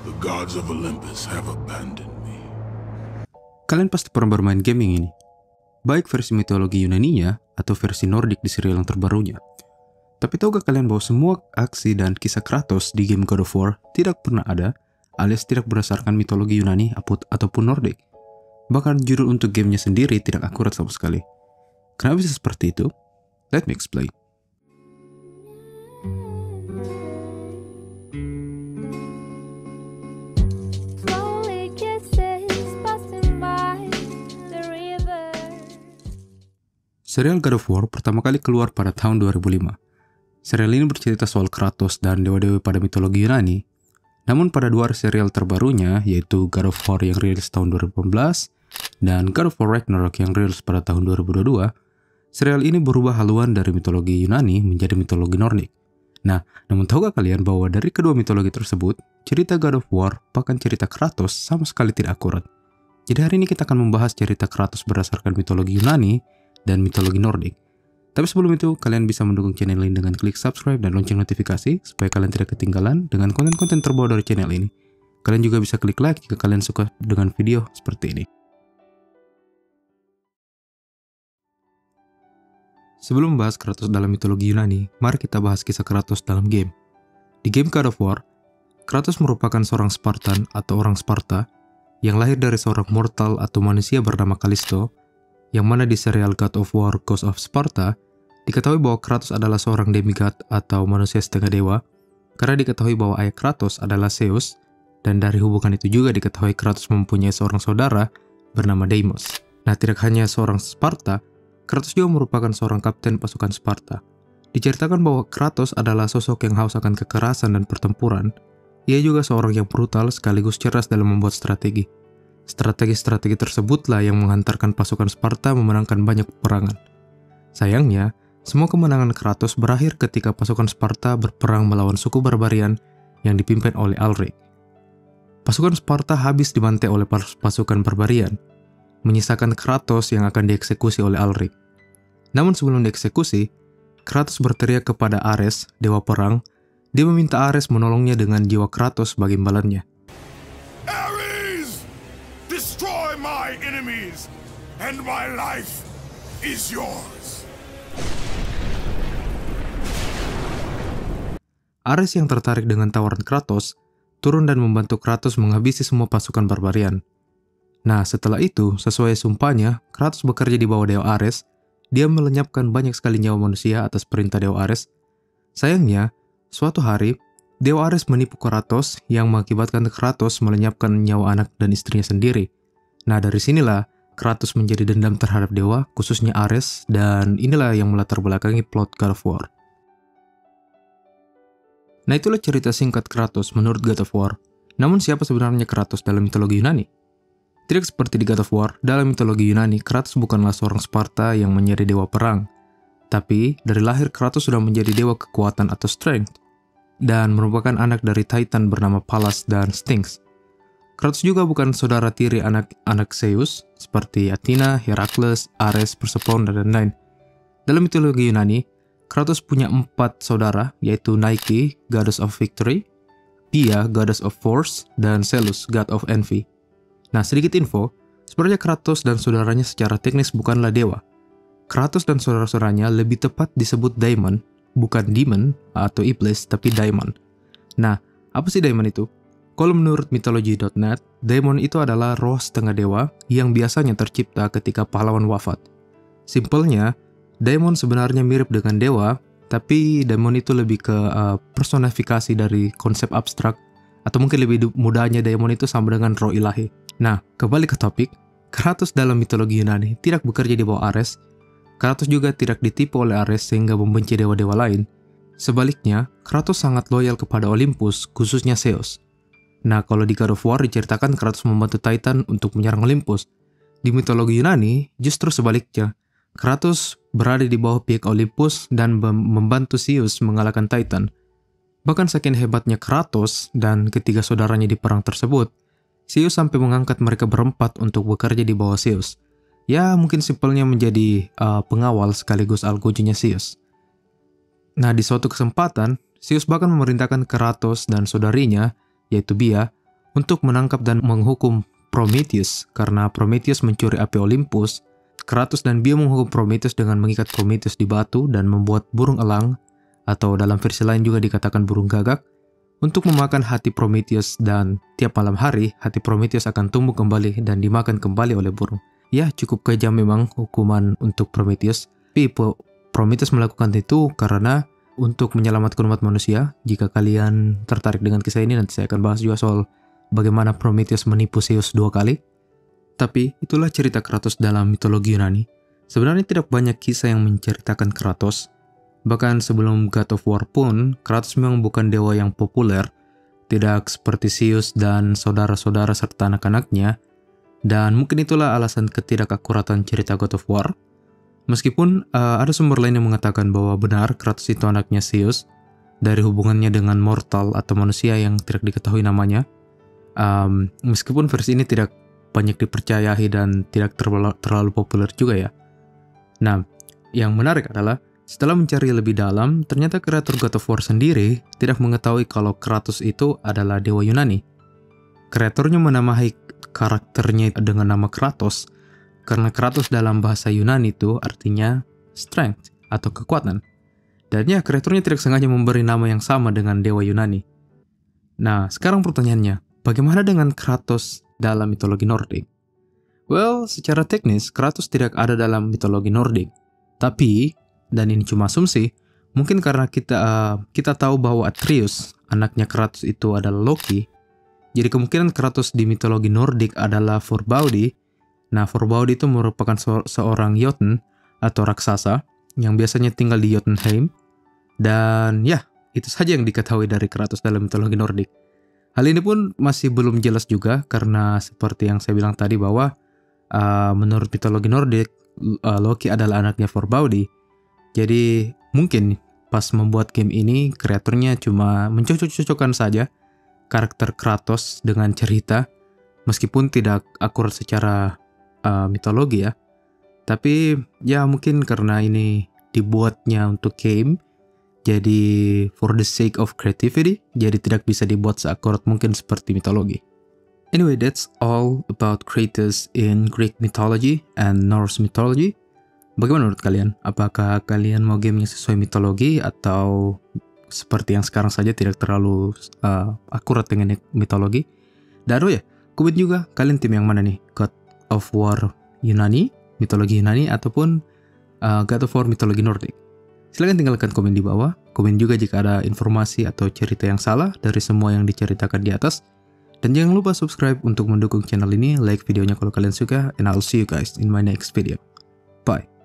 The gods of Olympus have abandoned me. Kalian pasti pernah bermain game yang ini, baik versi mitologi Yunani-nya atau versi Nordik di serial yang terbarunya. Tapi tahukah kalian bahwa semua aksi dan kisah Kratos di game God of War tidak pernah ada, alias tidak berdasarkan mitologi Yunani ataupun Nordik? Bahkan judul untuk gamenya sendiri tidak akurat sama sekali. Kenapa bisa seperti itu? Let me explain. Serial God of War pertama kali keluar pada tahun 2005. Serial ini bercerita soal Kratos dan dewa-dewa pada mitologi Yunani. Namun pada dua serial terbarunya, yaitu God of War yang rilis tahun 2018 dan God of War Ragnarok yang rilis pada tahun 2022, serial ini berubah haluan dari mitologi Yunani menjadi mitologi Nordik. Nah, namun tahukah kalian bahwa dari kedua mitologi tersebut, cerita God of War bahkan cerita Kratos sama sekali tidak akurat. Jadi hari ini kita akan membahas cerita Kratos berdasarkan mitologi Yunani dan mitologi Nordik. Tapi sebelum itu, kalian bisa mendukung channel ini dengan klik subscribe dan lonceng notifikasi supaya kalian tidak ketinggalan dengan konten-konten terbaru dari channel ini. Kalian juga bisa klik like jika kalian suka dengan video seperti ini. Sebelum membahas Kratos dalam mitologi Yunani, mari kita bahas kisah Kratos dalam game. Di game God of War, Kratos merupakan seorang Spartan atau orang Sparta yang lahir dari seorang mortal atau manusia bernama Callisto, yang mana di serial God of War Ghost of Sparta, diketahui bahwa Kratos adalah seorang demigod atau manusia setengah dewa, karena diketahui bahwa ayah Kratos adalah Zeus, dan dari hubungan itu juga diketahui Kratos mempunyai seorang saudara bernama Deimos. Nah, tidak hanya seorang Sparta, Kratos juga merupakan seorang kapten pasukan Sparta. Diceritakan bahwa Kratos adalah sosok yang haus akan kekerasan dan pertempuran. Ia juga seorang yang brutal sekaligus cerdas dalam membuat strategi. Strategi-strategi tersebutlah yang menghantarkan pasukan Sparta memenangkan banyak peperangan. Sayangnya, semua kemenangan Kratos berakhir ketika pasukan Sparta berperang melawan suku barbarian yang dipimpin oleh Alric. Pasukan Sparta habis dibantai oleh pasukan barbarian, menyisakan Kratos yang akan dieksekusi oleh Alric. Namun sebelum dieksekusi, Kratos berteriak kepada Ares, dewa perang. Dia meminta Ares menolongnya dengan jiwa Kratos sebagai imbalannya. Ares! Destroy my enemies, and my life is yours. Ares yang tertarik dengan tawaran Kratos, turun dan membantu Kratos menghabisi semua pasukan barbarian. Nah, setelah itu, sesuai sumpahnya, Kratos bekerja di bawah Dewa Ares. Dia melenyapkan banyak sekali nyawa manusia atas perintah Dewa Ares. Sayangnya, suatu hari, Dewa Ares menipu Kratos yang mengakibatkan Kratos melenyapkan nyawa anak dan istrinya sendiri. Nah, dari sinilah Kratos menjadi dendam terhadap dewa, khususnya Ares, dan inilah yang melatar belakangi plot God of War. Nah, itulah cerita singkat Kratos menurut God of War. Namun siapa sebenarnya Kratos dalam mitologi Yunani? Tidak seperti di God of War, dalam mitologi Yunani, Kratos bukanlah seorang Sparta yang menjadi dewa perang. Tapi, dari lahir Kratos sudah menjadi dewa kekuatan atau strength, dan merupakan anak dari Titan bernama Pallas dan Sphinx. Kratos juga bukan saudara tiri anak-anak Zeus, seperti Athena, Heracles, Ares, Persephone, dan lain-lain. Dalam mitologi Yunani, Kratos punya 4 saudara, yaitu Nike, Goddess of Victory, Pia, Goddess of Force, dan Selus, God of Envy. Nah, sedikit info, sebenarnya Kratos dan saudaranya secara teknis bukanlah dewa. Kratos dan saudara-saudaranya lebih tepat disebut daemon, bukan demon atau iblis, tapi daemon. Nah, apa sih daemon itu? Kalau menurut mythology.net, daemon itu adalah roh setengah dewa yang biasanya tercipta ketika pahlawan wafat. Simpelnya, daemon sebenarnya mirip dengan dewa, tapi daemon itu lebih ke personifikasi dari konsep abstrak, atau mungkin lebih mudahnya daemon itu sama dengan roh ilahi. Nah, kembali ke topik, Kratos dalam mitologi Yunani tidak bekerja di bawah Ares. Kratos juga tidak ditipu oleh Ares sehingga membenci dewa-dewa lain. Sebaliknya, Kratos sangat loyal kepada Olympus, khususnya Zeus. Nah, kalau di God of War diceritakan Kratos membantu Titan untuk menyerang Olympus. Di mitologi Yunani, justru sebaliknya. Kratos berada di bawah pihak Olympus dan membantu Zeus mengalahkan Titan. Bahkan saking hebatnya Kratos dan ketiga saudaranya di perang tersebut, Zeus sampai mengangkat mereka berempat untuk bekerja di bawah Zeus. Ya, mungkin simpelnya menjadi pengawal sekaligus algojonya Zeus. Nah, di suatu kesempatan, Zeus bahkan memerintahkan Kratos dan saudarinya, yaitu Bia, untuk menangkap dan menghukum Prometheus karena Prometheus mencuri api Olympus. Kratos dan Bio menghukum Prometheus dengan mengikat Prometheus di batu dan membuat burung elang, atau dalam versi lain juga dikatakan burung gagak, untuk memakan hati Prometheus, dan tiap malam hari hati Prometheus akan tumbuh kembali dan dimakan kembali oleh burung. Ya, cukup kejam memang hukuman untuk Prometheus. Tapi Prometheus melakukan itu karena untuk menyelamatkan umat manusia. Jika kalian tertarik dengan kisah ini, nanti saya akan bahas juga soal bagaimana Prometheus menipu Zeus 2 kali. Tapi itulah cerita Kratos dalam mitologi Yunani. Sebenarnya tidak banyak kisah yang menceritakan Kratos. Bahkan sebelum God of War pun, Kratos memang bukan dewa yang populer. Tidak seperti Zeus dan saudara-saudara serta anak-anaknya. Dan mungkin itulah alasan ketidakakuratan cerita God of War. Meskipun ada sumber lain yang mengatakan bahwa benar Kratos itu anaknya Zeus dari hubungannya dengan mortal atau manusia yang tidak diketahui namanya. Meskipun versi ini tidak banyak dipercayai dan tidak terlalu populer juga ya. Nah, yang menarik adalah setelah mencari lebih dalam, ternyata kreator God of War sendiri tidak mengetahui kalau Kratos itu adalah dewa Yunani. Kreatornya menamai karakternya dengan nama Kratos karena Kratos dalam bahasa Yunani itu artinya strength atau kekuatan. Dan ya, kreatornya tidak sengaja memberi nama yang sama dengan dewa Yunani. Nah, sekarang pertanyaannya, bagaimana dengan Kratos dalam mitologi Nordik? Well, secara teknis, Kratos tidak ada dalam mitologi Nordik. Tapi, dan ini cuma asumsi, mungkin karena kita tahu bahwa Atreus, anaknya Kratos itu adalah Loki, jadi kemungkinan Kratos di mitologi Nordik adalah Forbaudi. Nah, Forbaudi itu merupakan seorang Jotun atau raksasa yang biasanya tinggal di Jotunheim. Dan ya, itu saja yang diketahui dari Kratos dalam mitologi Nordik. Hal ini pun masih belum jelas juga karena seperti yang saya bilang tadi bahwa menurut mitologi Nordik, Loki adalah anaknya Forbaudi. Jadi mungkin pas membuat game ini, kreatornya cuma mencocok-cocokkan saja karakter Kratos dengan cerita, meskipun tidak akurat secara mitologi ya. Tapi ya mungkin karena ini dibuatnya untuk game, jadi for the sake of creativity, jadi tidak bisa dibuat seakurat mungkin seperti mitologi. Anyway, that's all about Kratos in Greek mythology and Norse mythology. Bagaimana menurut kalian? Apakah kalian mau game yang sesuai mitologi atau seperti yang sekarang saja tidak terlalu akurat dengan mitologi? Dan ya, komen juga kalian tim yang mana nih? God of War Yunani, mitologi Yunani, ataupun God of War mitologi Nordik? Silahkan tinggalkan komen di bawah. Komen juga jika ada informasi atau cerita yang salah dari semua yang diceritakan di atas. Dan jangan lupa subscribe untuk mendukung channel ini, like videonya kalau kalian suka, and I'll see you guys in my next video. Bye.